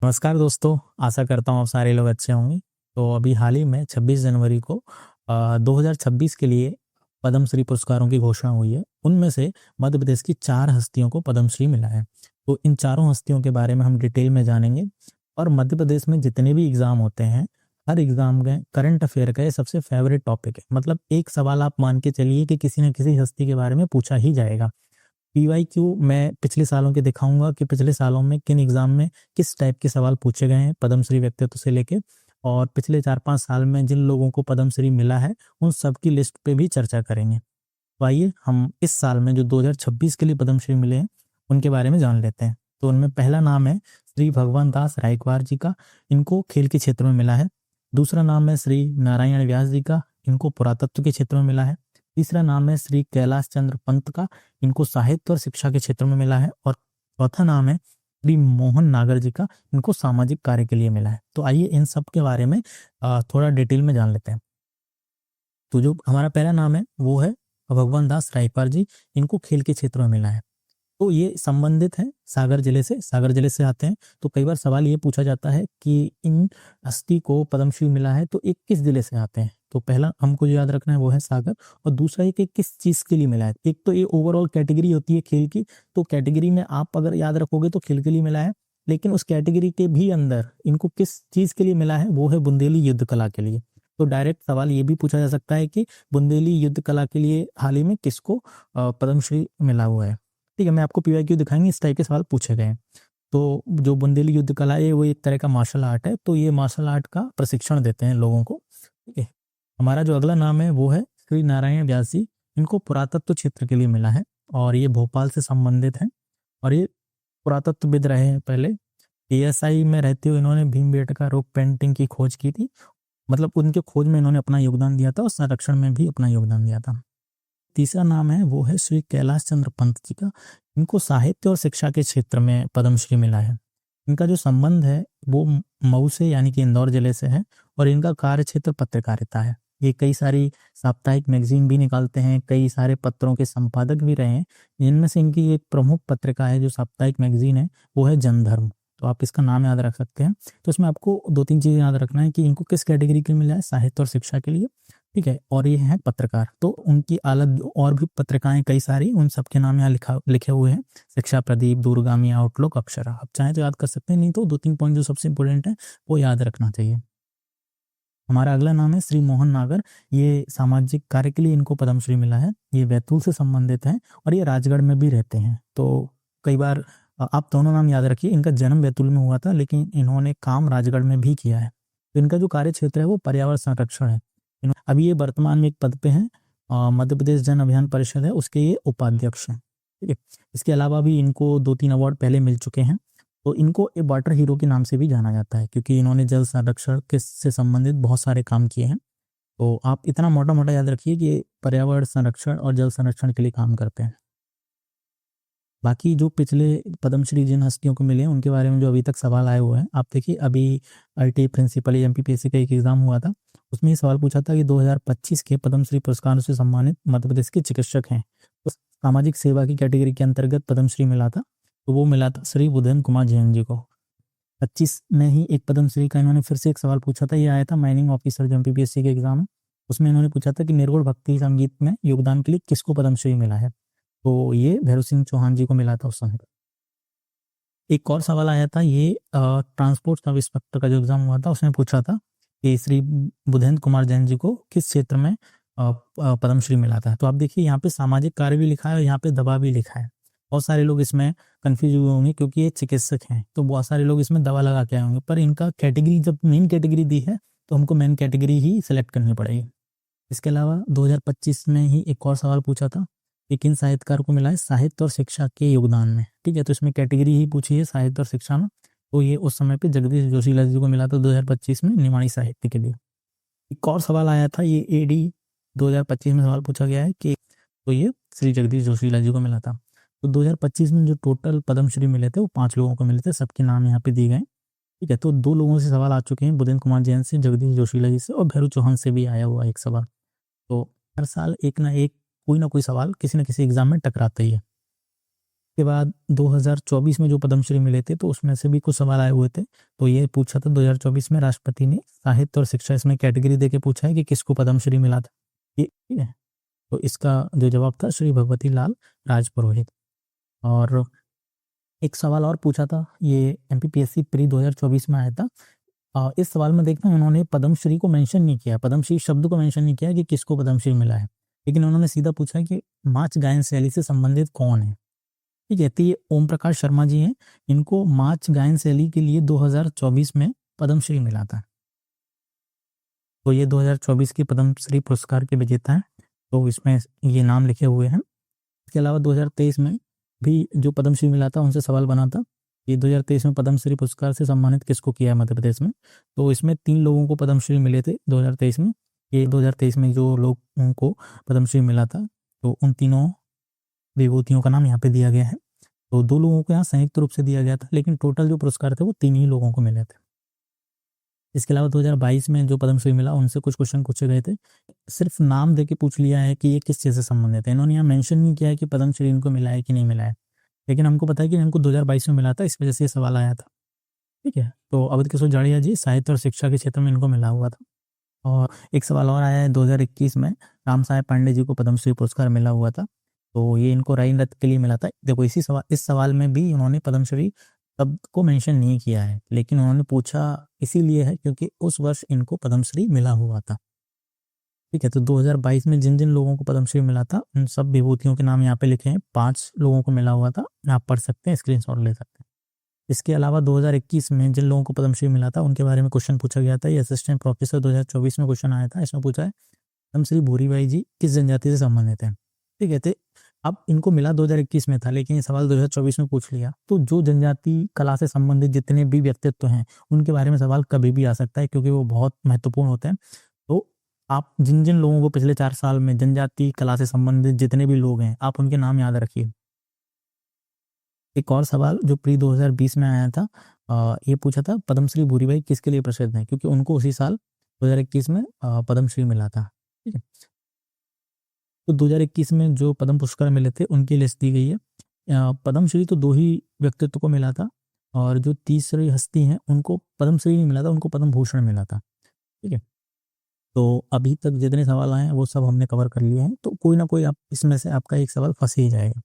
नमस्कार दोस्तों, आशा करता हूँ आप सारे लोग अच्छे होंगे। तो अभी हाल ही में 26 जनवरी को 2026 के लिए पद्मश्री पुरस्कारों की घोषणा हुई है। उनमें से मध्य प्रदेश की 4 हस्तियों को पद्मश्री मिला है। तो इन चारों हस्तियों के बारे में हम डिटेल में जानेंगे और मध्य प्रदेश में जितने भी एग्ज़ाम होते हैं, हर एग्ज़ाम में करंट अफ़ेयर का ये सबसे फ़ेवरेट टॉपिक है। मतलब एक सवाल आप मान के चलिए कि किसी न किसी हस्ती के बारे में पूछा ही जाएगा। पीवाईक्यू मैं पिछले सालों के दिखाऊँगा कि पिछले सालों में किन एग्ज़ाम में किस टाइप के सवाल पूछे गए हैं पद्मश्री व्यक्तित्व से लेके और पिछले 4-5 साल में जिन लोगों को पद्मश्री मिला है, उन सब की लिस्ट पे भी चर्चा करेंगे। तो आइए हम इस साल में जो 2026 के लिए पद्मश्री मिले हैं, उनके बारे में जान लेते हैं। तो उनमें पहला नाम है श्री भगवान दास रायकवार जी का, इनको खेल के क्षेत्र में मिला है। दूसरा नाम है श्री नारायण व्यास जी का, इनको पुरातत्व के क्षेत्र में मिला है। तीसरा नाम है श्री कैलाश चंद्र पंत का, इनको साहित्य और शिक्षा के क्षेत्र में मिला है। और चौथा नाम है श्री मोहन नागर जी का, इनको सामाजिक कार्य के लिए मिला है। तो आइए इन सब के बारे में थोड़ा डिटेल में जान लेते हैं। तो जो हमारा पहला नाम है वो है भगवान दास रायकवार जी, इनको खेल के क्षेत्र में मिला है। तो ये संबंधित हैं सागर जिले से आते हैं। तो कई बार सवाल ये पूछा जाता है कि इन हस्ती को पद्मश्री मिला है तो ये किस जिले से आते हैं। तो पहला हमको जो याद रखना है वो है सागर, और दूसरा ये कि किस चीज़ के लिए मिला है। एक तो ये ओवरऑल कैटेगरी होती है खेल की, तो कैटेगरी में आप अगर याद रखोगे तो खेल के लिए मिला है, लेकिन उस कैटेगरी के भी अंदर इनको किस चीज़ के लिए मिला है वो है बुंदेली युद्ध कला के लिए। तो डायरेक्ट सवाल ये भी पूछा जा सकता है कि बुंदेली युद्ध कला के लिए हाल ही में किसको पद्मश्री मिला हुआ है। ठीक है, मैं आपको पीवाईक्यू दिखाएंगे, इस टाइप के सवाल पूछे गए हैं। तो जो बुंदेली युद्ध कला है वो एक तरह का मार्शल आर्ट है, तो ये मार्शल आर्ट का प्रशिक्षण देते हैं लोगों को। ठीक है, हमारा जो अगला नाम है वो है श्री नारायण व्यास जी, इनको पुरातत्व क्षेत्र के लिए मिला है और ये भोपाल से संबंधित हैं और ये पुरातत्वविद रहे हैं। पहले एएसआई में रहते हुए इन्होंने भीमबेटका रॉक पेंटिंग की खोज की थी। मतलब उनके खोज में इन्होंने अपना योगदान दिया था और संरक्षण में भी अपना योगदान दिया था। तीसरा नाम है वो है श्री कैलाश चंद्र पंत जी का, इनको साहित्य और शिक्षा के क्षेत्र में पद्मश्री मिला है। इनका जो संबंध है वो मऊ से यानी कि इंदौर जिले से है और इनका कार्य क्षेत्र पत्रकारिता है। ये कई सारी साप्ताहिक मैगजीन भी निकालते हैं, कई सारे पत्रों के संपादक भी रहे हैं। इनमें से इनकी एक प्रमुख पत्रिका है जो साप्ताहिक मैगजीन है वो है जनधर्म। तो आप इसका नाम याद रख सकते हैं। तो इसमें आपको 2-3 चीज़ें याद रखना है कि इनको किस कैटेगरी के लिए मिला है, साहित्य और शिक्षा के लिए। ठीक है, और ये हैं पत्रकार, तो उनकी अलग और भी पत्रिकाएं कई सारी, उन सब के नाम यहाँ लिखे हुए हैं। शिक्षा प्रदीप, दूरगामी, आउटलुक, अक्षरा। आप चाहें तो याद कर सकते हैं, नहीं तो 2-3 पॉइंट जो सबसे इंपॉर्टेंट है वो याद रखना चाहिए। हमारा अगला नाम है श्री मोहन नागर, ये सामाजिक कार्य के लिए इनको पद्मश्री मिला है। ये बैतूल से संबंधित हैं और ये राजगढ़ में भी रहते हैं। तो कई बार आप दोनों नाम याद रखिए, इनका जन्म बैतूल में हुआ था लेकिन इन्होंने काम राजगढ़ में भी किया है। तो इनका जो कार्य क्षेत्र है वो पर्यावरण संरक्षण है। अभी ये वर्तमान में एक पद पे हैं, मध्य प्रदेश जन अभियान परिषद है उसके ये उपाध्यक्ष हैं। ठीक है, इसके अलावा भी इनको 2-3 अवार्ड पहले मिल चुके हैं। तो इनको ए वाटर हीरो के नाम से भी जाना जाता है क्योंकि इन्होंने जल संरक्षण के से संबंधित बहुत सारे काम किए हैं। तो आप इतना मोटा मोटा याद रखिए कि पर्यावरण संरक्षण और जल संरक्षण के लिए काम करते हैं। बाकी जो पिछले पद्मश्री जिन हस्तियों को मिले हैं उनके बारे में जो अभी तक सवाल आए हुए हैं, आप देखिए अभी आईटी प्रिंसिपल एमपीपीएससी का एक एग्जाम हुआ था, उसमें ये सवाल पूछा था कि 2025 के पद्मश्री पुरस्कारों से सम्मानित मध्य प्रदेश के चिकित्सक हैं, तो सामाजिक सेवा की कैटेगरी के अंतर्गत पद्मश्री मिला था, तो वो मिला था श्री बुधेन कुमार जैन जी को। 25 में ही एक पद्मश्री का इन्होंने फिर से एक सवाल पूछा था, ये आया था माइनिंग ऑफिसर जो एमपीपीएससी के एग्जाम है, उसमें इन्होंने पूछा था कि निर्गुण भक्ति संगीत में योगदान के लिए किसको पद्मश्री मिला है। तो ये भैरव सिंह चौहान जी को मिला था उस समय। एक और सवाल आया था, ये ट्रांसपोर्ट सब इंस्पेक्टर का जो एग्जाम हुआ था उसमें पूछा था कि श्री बुधेंद्र कुमार जैन जी को किस क्षेत्र में पद्मश्री मिला था। तो आप देखिए यहाँ पे सामाजिक कार्य भी लिखा है और यहाँ पे दवा भी लिखा है। बहुत सारे लोग इसमें कंफ्यूज हुए होंगे क्योंकि ये चिकित्सक हैं, तो बहुत सारे लोग इसमें दवा लगा के आए होंगे, पर इनका कैटेगरी जब मेन कैटेगरी दी है तो हमको मेन कैटेगरी ही सिलेक्ट करनी पड़ेगी। इसके अलावा 2025 में ही एक और सवाल पूछा था कि किन साहित्यकार को मिला है साहित्य और शिक्षा के योगदान में। ठीक है, तो इसमें कैटेगरी ही पूछी है साहित्य और शिक्षा में, तो ये उस समय पे जगदीश जोशीला जी को मिला था 2025 में निमाणी साहित्य के लिए। एक और सवाल आया था, ये एडी 2025 में सवाल पूछा गया है कि तो ये श्री जगदीश जोशीला जी को मिला था। तो 2025 में जो टोटल पद्मश्री मिले थे वो 5 लोगों को मिले थे, सबके नाम यहाँ पे दिए गए। ठीक है, तो 2 लोगों से सवाल आ चुके हैं, बुधेंद्र कुमार जैन से, जगदीश जोशीला जी से, और भैरू चौहान से भी आया हुआ एक सवाल। तो हर साल एक ना कोई सवाल किसी न किसी एग्जाम में टकराता ही है। उसके बाद 2024 में जो पद्मश्री मिले थे तो उसमें से भी कुछ सवाल आए हुए थे। तो ये पूछा था 2024 में राष्ट्रपति ने साहित्य और शिक्षा इसमें कैटेगरी देके पूछा है कि किसको पद्मश्री मिला था। ठीक है, तो इसका जो जवाब था श्री भगवती लाल राजपुरोहित। और एक सवाल और पूछा था, ये एमपीपीएससी प्री 2024 में आया था। इस सवाल में देखना उन्होंने पद्मश्री को मेंशन नहीं किया, पद्मश्री शब्द को मेंशन नहीं किया कि किसको पद्मश्री मिला है, लेकिन उन्होंने सीधा पूछा कि माच गायन शैली से संबंधित कौन है। ठीक है, तो ये ओम प्रकाश शर्मा जी हैं, इनको माच गायन शैली के लिए 2024 में पद्मश्री मिला था। तो ये 2024 के पद्मश्री पुरस्कार के विजेता हैं, तो इसमें ये नाम लिखे हुए हैं। इसके अलावा 2023 में भी जो पद्मश्री मिला था उनसे सवाल बना था कि 2023 में पद्मश्री पुरस्कार से सम्मानित किसको किया है मध्य प्रदेश में। तो इसमें 3 लोगों को पद्मश्री मिले थे 2023 में। ये 2023 में जो लोगों को पद्मश्री मिला था तो उन तीनों विभूतियों का नाम यहाँ पे दिया गया है। तो 2 लोगों को यहाँ संयुक्त रूप से दिया गया था, लेकिन टोटल जो पुरस्कार थे वो 3 ही लोगों को मिले थे। इसके अलावा 2022 में जो पद्मश्री मिला उनसे कुछ क्वेश्चन पूछे गए थे, सिर्फ नाम दे के पूछ लिया है कि ये किस चीज़ से संबंधित है। इन्होंने यहाँ मेंशन नहीं किया है कि पद्मश्री इनको मिला है कि नहीं मिला है, लेकिन हमको पता है कि इनको 2022 में मिला था, इस वजह से ये सवाल आया था। ठीक है, तो अवध किशोर जाड़िया जी साहित्य और शिक्षा के क्षेत्र में इनको मिला हुआ था। और एक सवाल और आया है 2021 में राम साहेब पांडे जी को पद्मश्री पुरस्कार मिला हुआ था, तो ये इनको राइन रत्न के लिए मिला था। देखो इस सवाल में भी उन्होंने पद्मश्री शब्द को मेंशन नहीं किया है, लेकिन उन्होंने पूछा इसीलिए है क्योंकि उस वर्ष इनको पद्मश्री मिला हुआ था। ठीक है, तो 2022 में जिन जिन लोगों को पद्मश्री मिला था उन सब विभूतियों के नाम यहाँ पे लिखे हैं। 5 लोगों को मिला हुआ था, आप पढ़ सकते हैं, स्क्रीनशॉट ले सकते हैं। इसके अलावा 2021 में जिन लोगों को पद्मश्री मिला था उनके बारे में क्वेश्चन पूछा गया था। ये असिस्टेंट प्रोफेसर 2024 में क्वेश्चन आया था। इसमें पूछा है पद्मश्री भूरीबाई जी किस जनजाति से संबंधित है। ठीक है, तो अब इनको मिला 2021 में था, लेकिन ये सवाल 2024 में पूछ लिया। तो जो जनजाति कला से संबंधित जितने भी व्यक्तित्व हैं उनके बारे में सवाल कभी भी आ सकता है, क्योंकि वो बहुत महत्वपूर्ण होते हैं। तो आप जिन जिन लोगों को पिछले 4 साल में जनजाति कला से संबंधित जितने भी लोग हैं आप उनके नाम याद रखिए। एक और सवाल जो प्री 2020 में आया था, ये पूछा था पद्मश्री भूरीबाई किसके लिए प्रसिद्ध हैं, क्योंकि उनको उसी साल 2021 में पद्मश्री मिला था। ठीक है, तो 2021 में जो पद्म पुरस्कार मिले थे उनकी लिस्ट दी गई है। पद्मश्री तो 2 ही व्यक्तित्व को मिला था, और जो तीसरी हस्ती हैं उनको पद्मश्री नहीं मिला था, उनको पद्म भूषण मिला था। ठीक है, तो अभी तक जितने सवाल आए हैं वो सब हमने कवर कर लिए हैं, तो कोई ना कोई आप इसमें से आपका एक सवाल फंस ही जाएगा।